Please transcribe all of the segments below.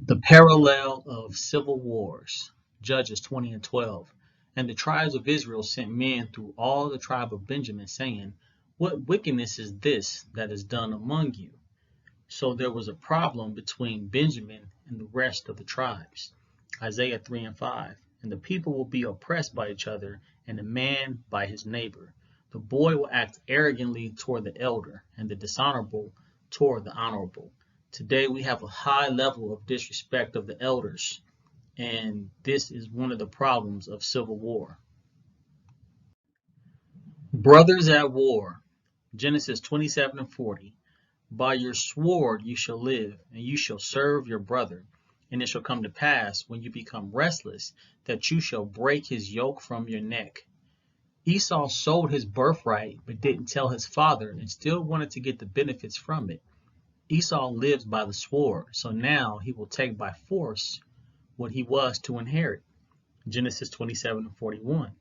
The parallel of civil wars, Judges 20 and 12. And the tribes of Israel sent men through all the tribe of Benjamin, saying, What wickedness is this that is done among you? So there was a problem between Benjamin and the rest of the tribes. Isaiah 3 and 5. And the people will be oppressed by each other, and the man by his neighbor. The boy will act arrogantly toward the elder, and the dishonorable toward the honorable. Today we have a high level of disrespect of the elders, and this is one of the problems of civil war. Brothers at war, Genesis 27 and 40. By your sword you shall live, and you shall serve your brother. And it shall come to pass, when you become restless, that you shall break his yoke from your neck. Esau sold his birthright, but didn't tell his father, and still wanted to get the benefits from it. Esau lives by the sword, so now he will take by force what he was to inherit. Genesis 27 and 41.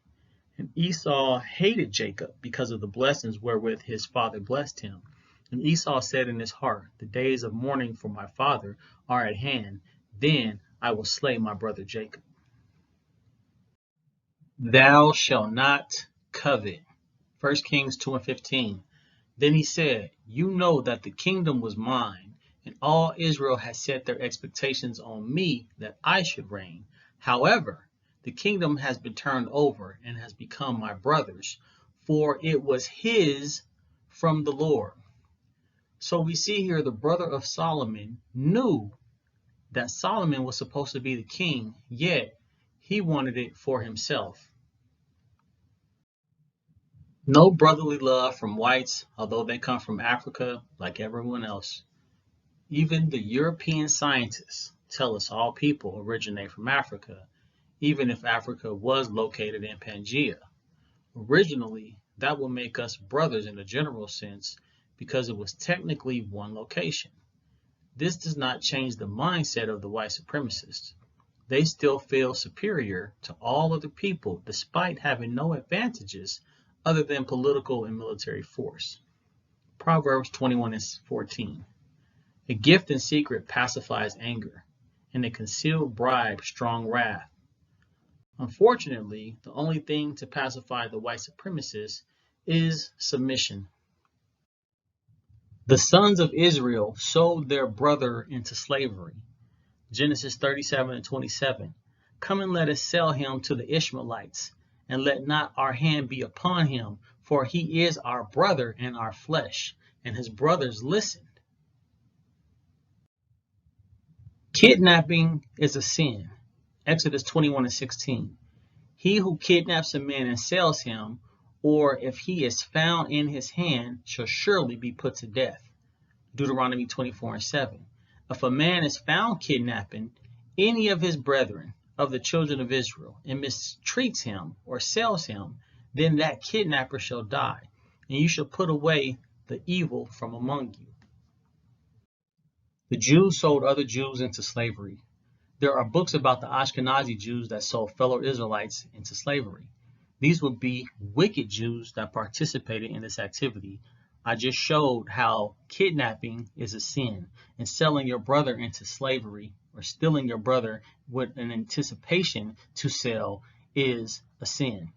And Esau hated Jacob because of the blessings wherewith his father blessed him. And Esau said in his heart, The days of mourning for my father are at hand. Then I will slay my brother Jacob. Thou shalt not covet. 1 Kings 2 and 15. Then he said, You know that the kingdom was mine, and all Israel has set their expectations on me that I should reign. However, the kingdom has been turned over and has become my brother's, for it was his from the Lord. So we see here the brother of Solomon knew that Solomon was supposed to be the king, yet he wanted it for himself. No brotherly love from whites, although they come from Africa like everyone else. Even the European scientists tell us all people originate from Africa, even if Africa was located in Pangaea. Originally, that would make us brothers in a general sense because it was technically one location. This does not change the mindset of the white supremacists. They still feel superior to all other people despite having no advantages other than political and military force. Proverbs 21 and 14. A gift in secret pacifies anger, and a concealed bribe strong wrath. Unfortunately, the only thing to pacify the white supremacists is submission. The sons of Israel sold their brother into slavery. Genesis 37 and 27. Come and let us sell him to the Ishmaelites, and let not our hand be upon him, for he is our brother and our flesh. And his brothers listened. Kidnapping is a sin. Exodus 21 and 16. He who kidnaps a man and sells him, or if he is found in his hand, shall surely be put to death. Deuteronomy 24 and 7. If a man is found kidnapping any of his brethren of the children of Israel and mistreats him or sells him, then that kidnapper shall die, and you shall put away the evil from among you. The Jews sold other Jews into slavery. There are books about the Ashkenazi Jews that sold fellow Israelites into slavery. These would be wicked Jews that participated in this activity. I just showed how kidnapping is a sin, and selling your brother into slavery or stealing your brother with an anticipation to sell is a sin.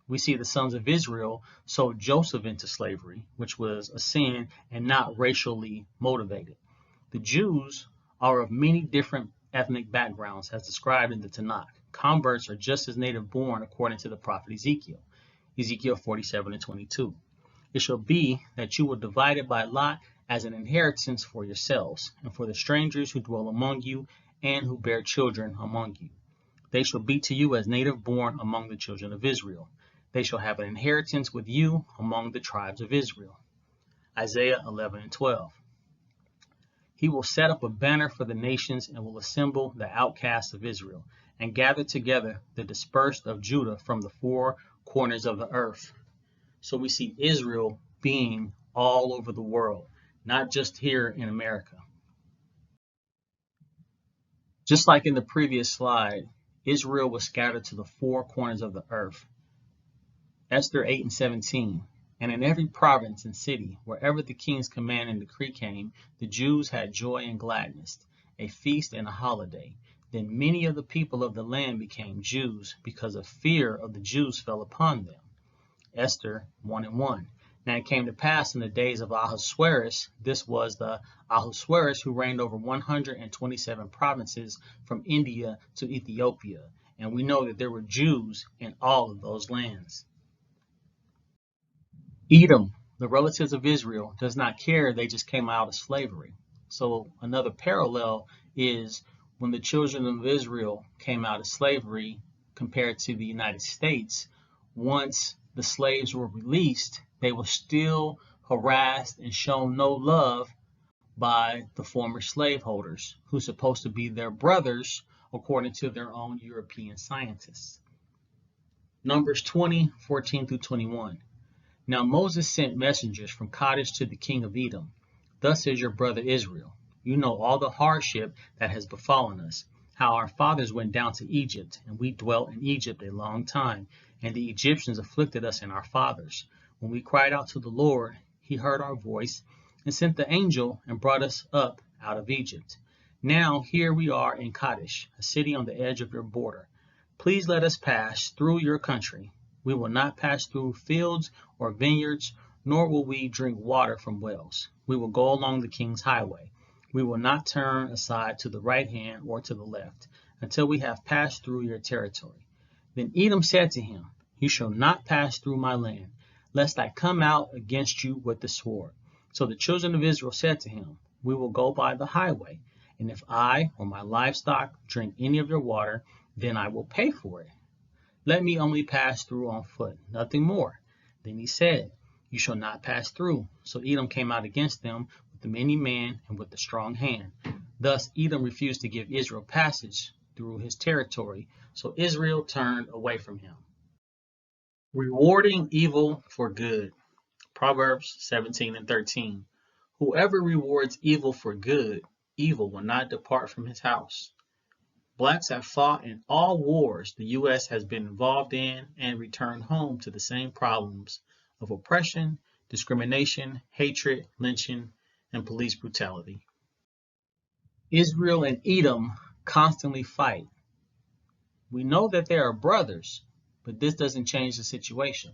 We see the sons of Israel sold Joseph into slavery, which was a sin and not racially motivated. The Jews are of many different ethnic backgrounds as described in the Tanakh. Converts are just as native born according to the prophet Ezekiel. Ezekiel 47 and 22. It shall be that you will divide it by lot as an inheritance for yourselves, and for the strangers who dwell among you, and who bear children among you. They shall be to you as native born among the children of Israel. They shall have an inheritance with you among the tribes of Israel. Isaiah 11 and 12. He will set up a banner for the nations and will assemble the outcasts of Israel and gather together the dispersed of Judah from the four corners of the earth. So we see Israel being all over the world, not just here in America. Just like in the previous slide, Israel was scattered to the four corners of the earth. Esther 8 and 17. And in every province and city, wherever the king's command and decree came, the Jews had joy and gladness. a feast and a holiday. Then many of the people of the land became Jews, because of fear of the Jews fell upon them. Esther 1:1. Now it came to pass in the days of Ahasuerus, this was the Ahasuerus who reigned over 127 provinces from India to Ethiopia. And we know that there were Jews in all of those lands. Edom, the relatives of Israel, does not care, they just came out of slavery. So another parallel is when the children of Israel came out of slavery compared to the United States, once the slaves were released, they were still harassed and shown no love by the former slaveholders, who's supposed to be their brothers according to their own European scientists. Numbers 20:14 through 21. Now Moses sent messengers from Kadesh to the king of Edom. Thus says your brother Israel, you know all the hardship that has befallen us, how our fathers went down to Egypt, and we dwelt in Egypt a long time, and the Egyptians afflicted us and our fathers. When we cried out to the Lord, he heard our voice, and sent the angel and brought us up out of Egypt. Now here we are in Kadesh, a city on the edge of your border. Please let us pass through your country. We will not pass through fields or vineyards, nor will we drink water from wells. We will go along the king's highway. We will not turn aside to the right hand or to the left, until we have passed through your territory. Then Edom said to him, you shall not pass through my land, lest I come out against you with the sword. So the children of Israel said to him, we will go by the highway, and if I or my livestock drink any of your water, then I will pay for it. Let me only pass through on foot, nothing more. Then he said, you shall not pass through. So Edom came out against them with the many men and with the strong hand. Thus Edom refused to give Israel passage through his territory, so Israel turned away from him. Rewarding evil for good. Proverbs 17:13. Whoever rewards evil for good, evil will not depart from his house. Blacks have fought in all wars the U.S. has been involved in and returned home to the same problems of oppression, discrimination, hatred, lynching, and police brutality. Israel and Edom constantly fight. We know that they are brothers, but this doesn't change the situation.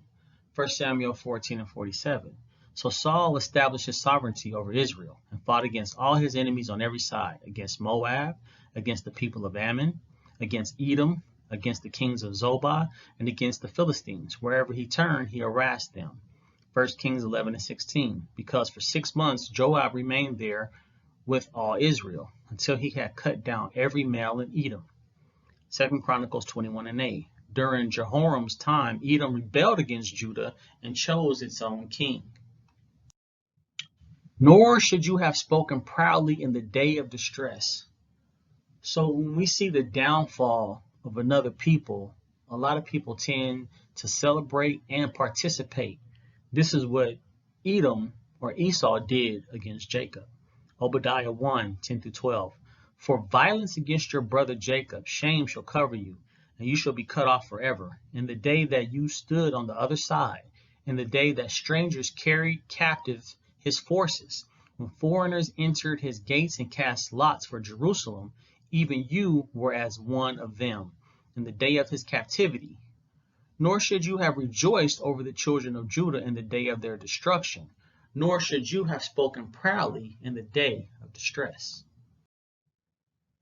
1 Samuel 14:47. So Saul established his sovereignty over Israel and fought against all his enemies on every side, against Moab, against the people of Ammon, against Edom, against the kings of Zobah, and against the Philistines. Wherever he turned, he harassed them. 1 Kings 11:16. Because for 6 months Joab remained there with all Israel, until he had cut down every male in Edom. 2 Chronicles 21:8. During Jehoram's time, Edom rebelled against Judah and chose its own king. Nor should you have spoken proudly in the day of distress. So when we see the downfall of another people, a lot of people tend to celebrate and participate. This is what Edom or Esau did against Jacob. Obadiah 1:10-12. For violence against your brother Jacob, shame shall cover you, and you shall be cut off forever. In the day that you stood on the other side, in the day that strangers carried captive his forces, when foreigners entered his gates and cast lots for Jerusalem, even you were as one of them, in the day of his captivity. Nor should you have rejoiced over the children of Judah in the day of their destruction, nor should you have spoken proudly in the day of distress.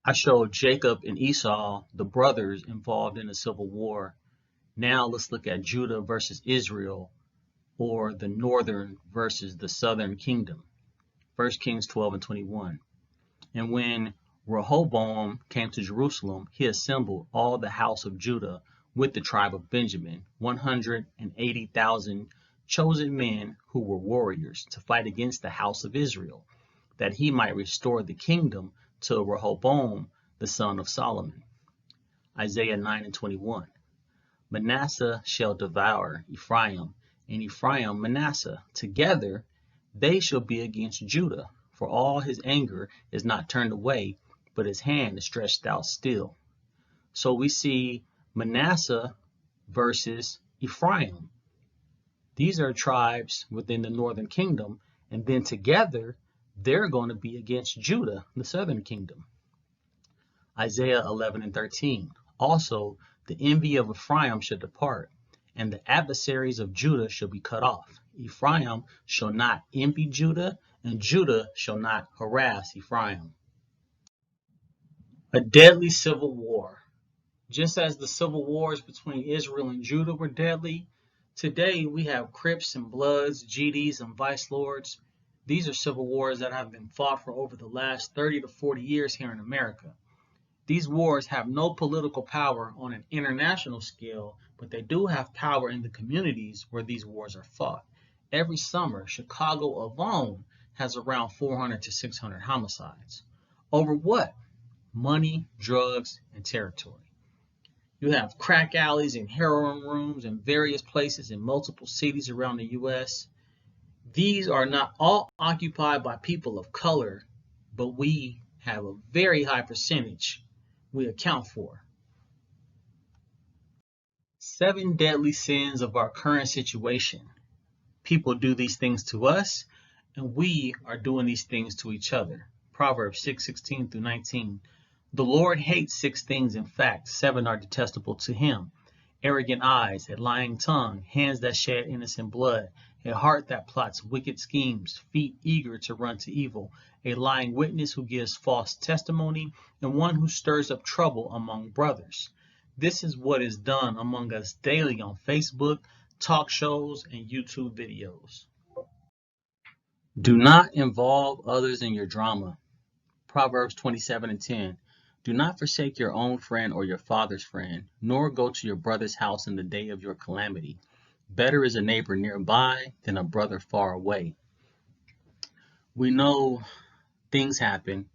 I showed Jacob and Esau, the brothers involved in a civil war. Now let's look at Judah versus Israel, or the northern versus the southern kingdom. 1 Kings 12:21. And when Rehoboam came to Jerusalem, he assembled all the house of Judah with the tribe of Benjamin, 180,000 chosen men who were warriors, to fight against the house of Israel, that he might restore the kingdom to Rehoboam, the son of Solomon. Isaiah 9:21. Manasseh shall devour Ephraim, and Ephraim Manasseh. Together they shall be against Judah, for all his anger is not turned away, but his hand is stretched out still. So we see Manasseh versus Ephraim. These are tribes within the northern kingdom, and then together they're going to be against Judah, the southern kingdom. Isaiah 11:13. Also, the envy of Ephraim shall depart, and the adversaries of Judah shall be cut off. Ephraim shall not envy Judah, and Judah shall not harass Ephraim. A deadly civil war. Just as the civil wars between Israel and Judah were deadly, today we have Crips and Bloods, GDs and Vice Lords. These are civil wars that have been fought for over the last 30 to 40 years here in America. These wars have no political power on an international scale, but they do have power in the communities where these wars are fought. Every summer, Chicago alone has around 400 to 600 homicides. Over what? Money, drugs, and territory. You have crack alleys and heroin rooms in various places in multiple cities around the U.S. These are not all occupied by people of color, but we have a very high percentage we account for. 7 deadly sins of our current situation. People do these things to us, and we are doing these things to each other. Proverbs 6:16 through 19. The Lord hates 6 things. In fact, 7 are detestable to him. Arrogant eyes, a lying tongue, hands that shed innocent blood, a heart that plots wicked schemes, feet eager to run to evil, a lying witness who gives false testimony, and one who stirs up trouble among brothers. This is what is done among us daily on Facebook, talk shows, and YouTube videos. Do not involve others in your drama. Proverbs 27:10. Do not forsake your own friend or your father's friend, nor go to your brother's house in the day of your calamity. Better is a neighbor nearby than a brother far away. We know things happen,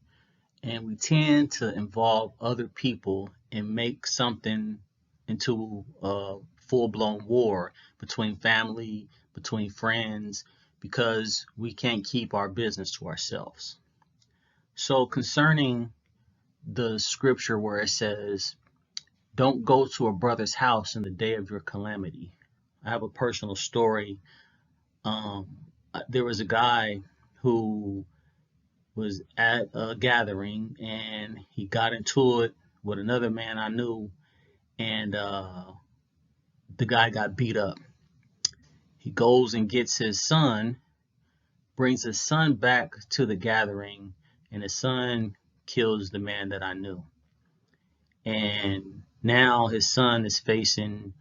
and we tend to involve other people and make something into a full-blown war between family, between friends, because we can't keep our business to ourselves. So concerning the scripture where it says, don't go to a brother's house in the day of your calamity. I have a personal story. There was a guy who was at a gathering and he got into it with another man I knew, and the guy got beat up. He goes and gets his son, brings his son back to the gathering, and his son kills the man that I knew. And now his son is facing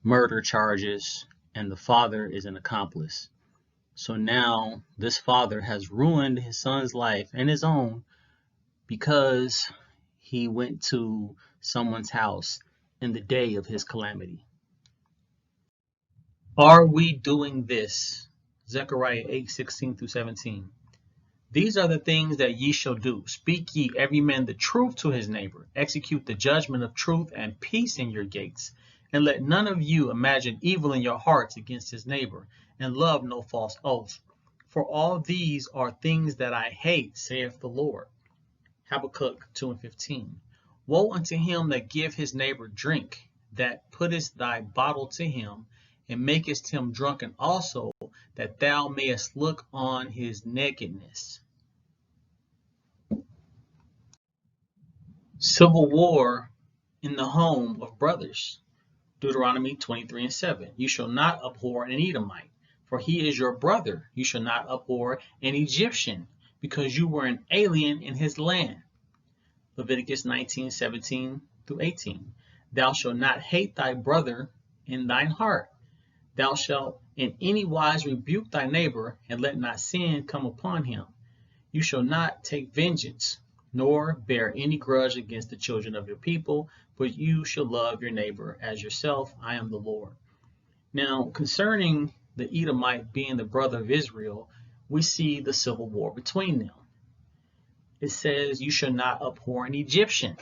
murder charges, and the father is an accomplice. So now this father has ruined his son's life and his own because he went to someone's house in the day of his calamity. Are we doing this? Zechariah 8:16 through 17. These are the things that ye shall do. Speak ye every man the truth to his neighbor. Execute the judgment of truth and peace in your gates. And let none of you imagine evil in your hearts against his neighbor, and love no false oaths. For all these are things that I hate, saith the Lord. Habakkuk 2:15. Woe unto him that give his neighbor drink, that puttest thy bottle to him, and makest him drunken also, that thou mayest look on his nakedness. Civil war in the home of brothers. Deuteronomy 23:7. You shall not abhor an Edomite, for he is your brother. You shall not abhor an Egyptian, because you were an alien in his land. Leviticus 19:17 through 18. Thou shalt not hate thy brother in thine heart. Thou shalt in any wise rebuke thy neighbor, and let not sin come upon him. You shall not take vengeance, nor bear any grudge against the children of your people, but you shall love your neighbor as yourself. I am the Lord. Now, concerning the Edomite being the brother of Israel, we see the civil war between them. It says, you shall not abhor an Egyptian.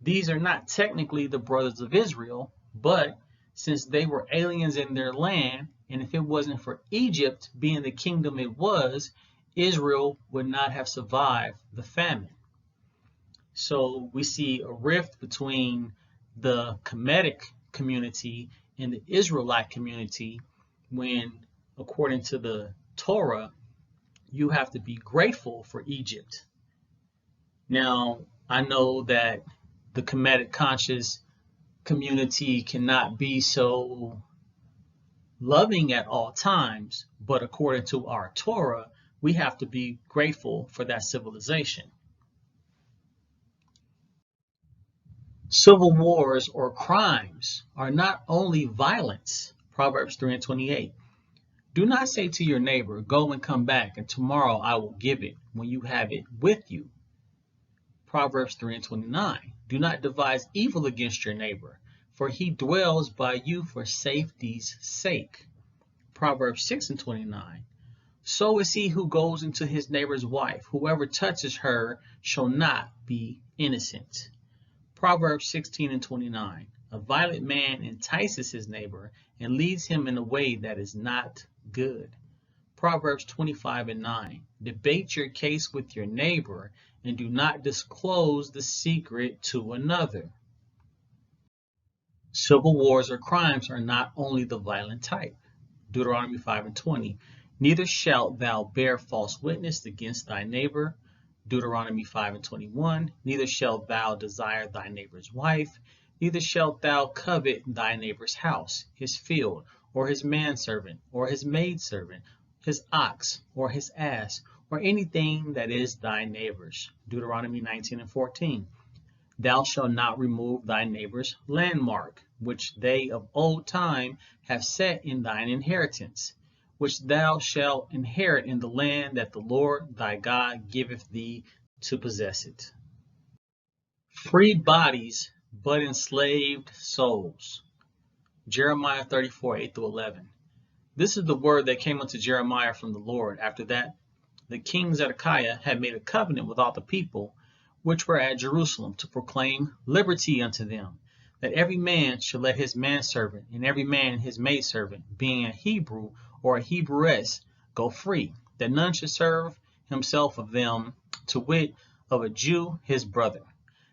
These are not technically the brothers of Israel, but since they were aliens in their land, and if it wasn't for Egypt being the kingdom it was, Israel would not have survived the famine. So we see a rift between the Kemetic community and the Israelite community when, according to the Torah, you have to be grateful for Egypt. Now, I know that the Kemetic conscious community cannot be so loving at all times, but according to our Torah, we have to be grateful for that civilization. Civil wars or crimes are not only violence. Proverbs 3:28. Do not say to your neighbor, go and come back, and tomorrow I will give it when you have it with you. Proverbs 3:29. Do not devise evil against your neighbor, for he dwells by you for safety's sake. Proverbs 6:29. So is he who goes into his neighbor's wife. Whoever touches her shall not be innocent. Proverbs 16:29. A violent man entices his neighbor and leads him in a way that is not good. Proverbs 25:9. Debate your case with your neighbor and do not disclose the secret to another. Civil wars or crimes are not only the violent type. Deuteronomy 5:20. Neither shalt thou bear false witness against thy neighbor. Deuteronomy 5:21. Neither shalt thou desire thy neighbor's wife. Neither shalt thou covet thy neighbor's house, his field, or his manservant, or his maidservant, his ox, or his ass, or anything that is thy neighbor's. Deuteronomy 19:14. Thou shalt not remove thy neighbor's landmark, which they of old time have set in thine inheritance, which thou shalt inherit in the land that the Lord thy God giveth thee to possess it. Free bodies, but enslaved souls. Jeremiah 34:8-11. This is the word that came unto Jeremiah from the Lord. After that, the king Zedekiah had made a covenant with all the people which were at Jerusalem to proclaim liberty unto them, that every man should let his manservant and every man his maidservant, being a Hebrew or a Hebrewess, go free, that none should serve himself of them, to wit, of a Jew his brother.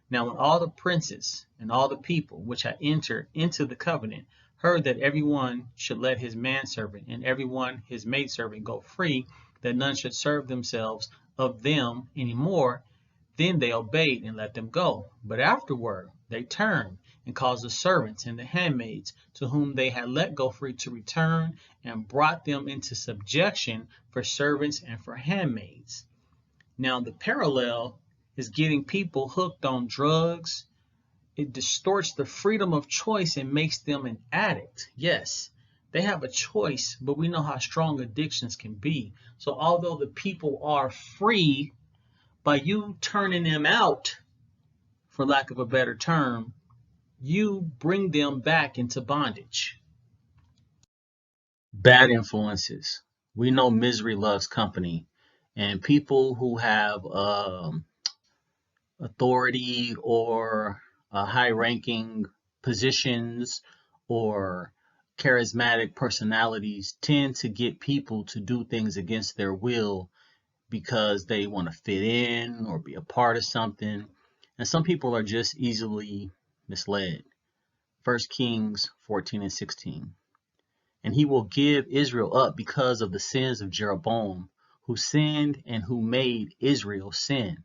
Now when all the princes and all the people which had entered into the covenant heard that every one should let his manservant and every one his maidservant go free, that none should serve themselves of them any more, then they obeyed and let them go. But afterward they turned and caused the servants and the handmaids to whom they had let go free to return, and brought them into subjection for servants and for handmaids. Now the parallel is getting people hooked on drugs. It distorts the freedom of choice and makes them an addict. Yes, they have a choice, but we know how strong addictions can be. So although the people are free, by you turning them out, for lack of a better term, you bring them back into bondage. Bad influences. We know misery loves company, and people who have authority or high-ranking positions or charismatic personalities tend to get people to do things against their will because they want to fit in or be a part of something. And some people are just easily misled. 1 Kings 14:16. And he will give Israel up because of the sins of Jeroboam, who sinned and who made Israel sin.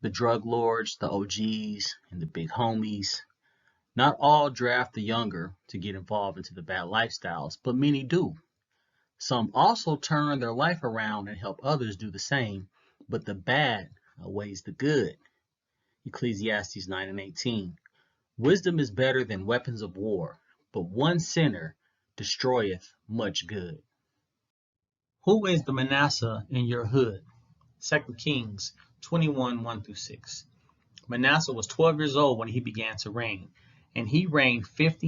The drug lords, the OGs, and the big homies. Not all draft the younger to get involved into the bad lifestyles, but many do. Some also turn their life around and help others do the same, but the bad outweighs the good. Ecclesiastes 9:18. Wisdom is better than weapons of war, but one sinner destroyeth much good. Who is the Manasseh in your hood? 2 Kings 21:1-6. Manasseh was 12 years old when he began to reign, and he reigned 50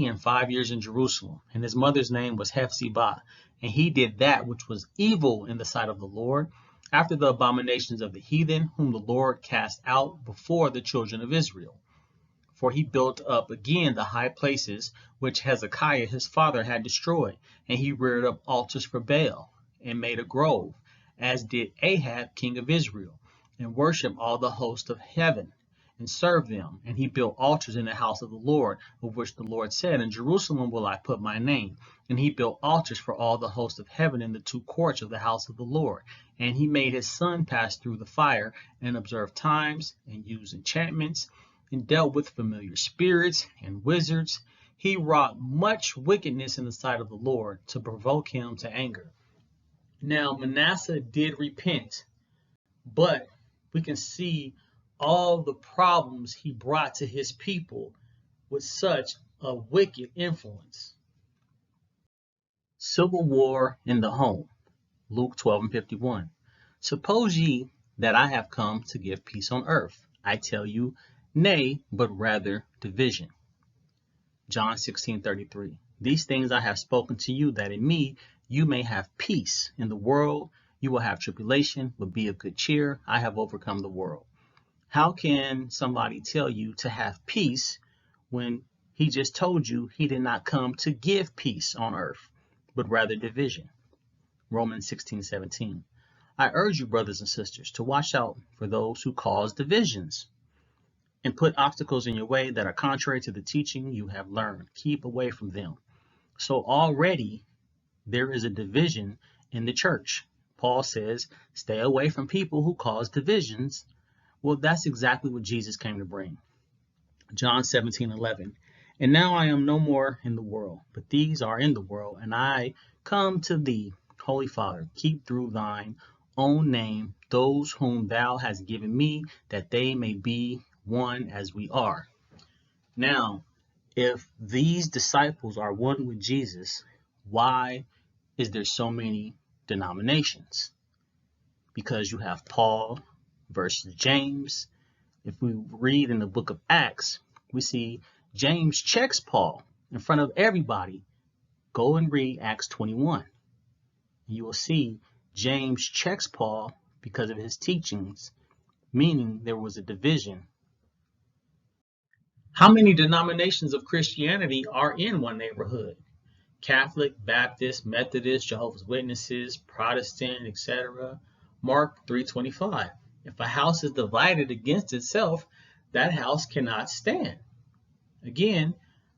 years in Jerusalem, and his mother's name was Hephzibah, and he did that which was evil in the sight of the Lord, after the abominations of the heathen, whom the Lord cast out before the children of Israel. For he built up again the high places which Hezekiah his father had destroyed, and he reared up altars for Baal, and made a grove, as did Ahab king of Israel, and worshipped all the host of heaven, and serve them. And he built altars in the house of the Lord, of which the Lord said, in Jerusalem will I put my name. And he built altars for all the host of heaven in the two courts of the house of the Lord. And he made his son pass through the fire, and observed times, and used enchantments, and dealt with familiar spirits and wizards. He wrought much wickedness in the sight of the Lord, to provoke him to anger. Now Manasseh did repent, but we can see all the problems he brought to his people with such a wicked influence. Civil war in the home. Luke 12:51. Suppose ye that I have come to give peace on earth. I tell you, nay, but rather division. John 16:33. These things I have spoken to you, that in me you may have peace. In the world you will have tribulation, but be of good cheer. I have overcome the world. How can somebody tell you to have peace when he just told you he did not come to give peace on earth, but rather division? Romans 16:17. I urge you, brothers and sisters, to watch out for those who cause divisions and put obstacles in your way that are contrary to the teaching you have learned. Keep away from them. So already there is a division in the church. Paul says, stay away from people who cause divisions. Well, that's exactly what Jesus came to bring. John 17:11. And now I am no more in the world, but these are in the world, and I come to thee, Holy Father. Keep through thine own name those whom thou hast given me, that they may be one as we are. Now, if these disciples are one with Jesus, why is there so many denominations? Because you have Paul versus James. If we read in the book of Acts, we see James checks Paul in front of everybody. Go and read Acts 21. You will see James checks Paul because of his teachings, meaning there was a division. How many denominations of Christianity are in one neighborhood? Catholic, Baptist, Methodist, Jehovah's Witnesses, Protestant, etc. Mark 3:25. If a house is divided against itself, that house cannot stand. Again,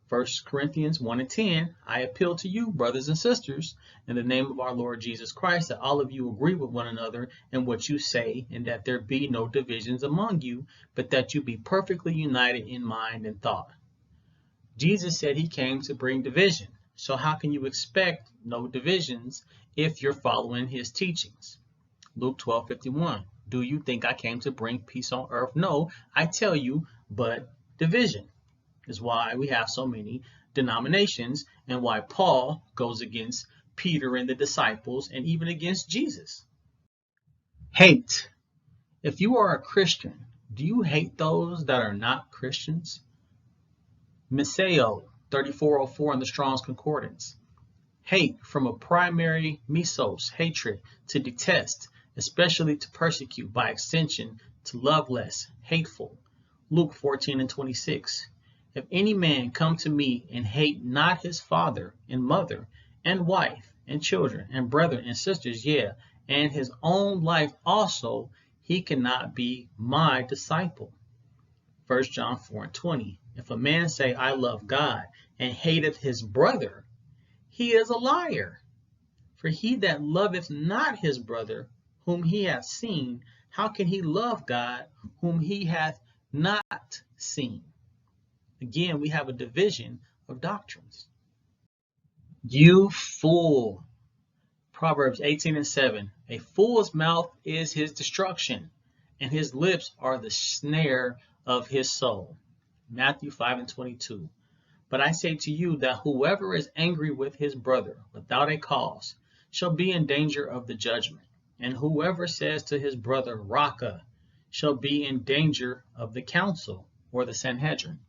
1 Corinthians 1:10, I appeal to you, brothers and sisters, in the name of our Lord Jesus Christ, that all of you agree with one another in what you say, and that there be no divisions among you, but that you be perfectly united in mind and thought. Jesus said he came to bring division. So how can you expect no divisions if you're following his teachings? Luke 12:51. Do you think I came to bring peace on earth? No, I tell you, but division is why we have so many denominations and why Paul goes against Peter and the disciples and even against Jesus. Hate. If you are a Christian, do you hate those that are not Christians? Miseo 34:04 in the Strong's Concordance. Hate from a primary mesos, hatred, to detest, especially to persecute, by extension to love less, hateful. Luke 14:26. If any man come to me and hate not his father and mother and wife and children and brethren and sisters, yea, and his own life also, he cannot be my disciple. 1 John 4:20. If a man say, I love God, and hateth his brother, he is a liar. For he that loveth not his brother, whom he hath seen, how can he love God, whom he hath not seen? Again, we have a division of doctrines. You fool. Proverbs 18:7. A fool's mouth is his destruction, and his lips are the snare of his soul. Matthew 5:22. But I say to you that whoever is angry with his brother without a cause shall be in danger of the judgment. And whoever says to his brother, Raka, shall be in danger of the council, or the Sanhedrin.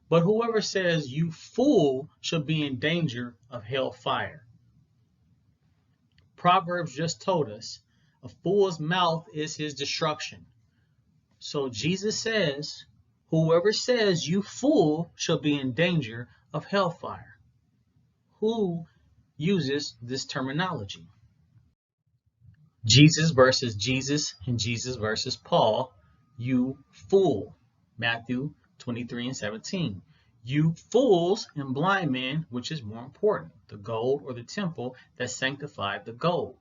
But whoever says, you fool, shall be in danger of hell fire. Proverbs just told us a fool's mouth is his destruction. So Jesus says, whoever says, you fool, shall be in danger of hellfire. Who uses this terminology? Jesus versus Jesus and Jesus versus Paul. You fool. Matthew 23:17. You fools and blind men, which is more important, the gold or the temple that sanctified the gold?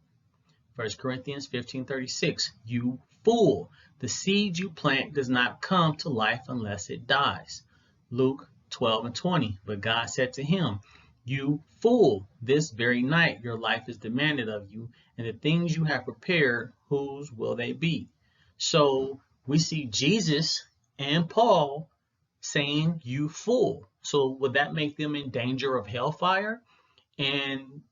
1 Corinthians 15:36. You fool, the seed you plant does not come to life unless it dies. Luke 12:20. But God said to him, you fool, this very night your life is demanded of you, and the things you have prepared, whose will they be? So we see Jesus and Paul saying, you fool. So would that make them in danger of hellfire? And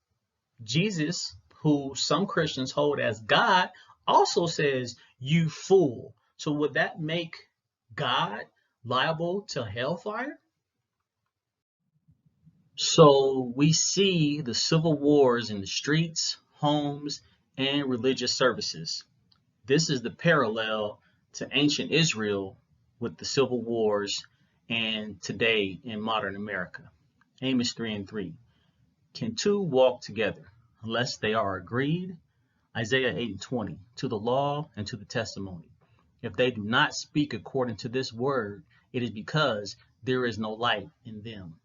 Jesus, who some Christians hold as God, also says, you fool. So would that make God liable to hellfire? So we see the civil wars in the streets, homes, and religious services. This is the parallel to ancient Israel with the civil wars and today in modern America. Amos 3:3. Can two walk together unless they are agreed? Isaiah 8:20. To the law and to the testimony. If they do not speak according to this word, it is because there is no light in them.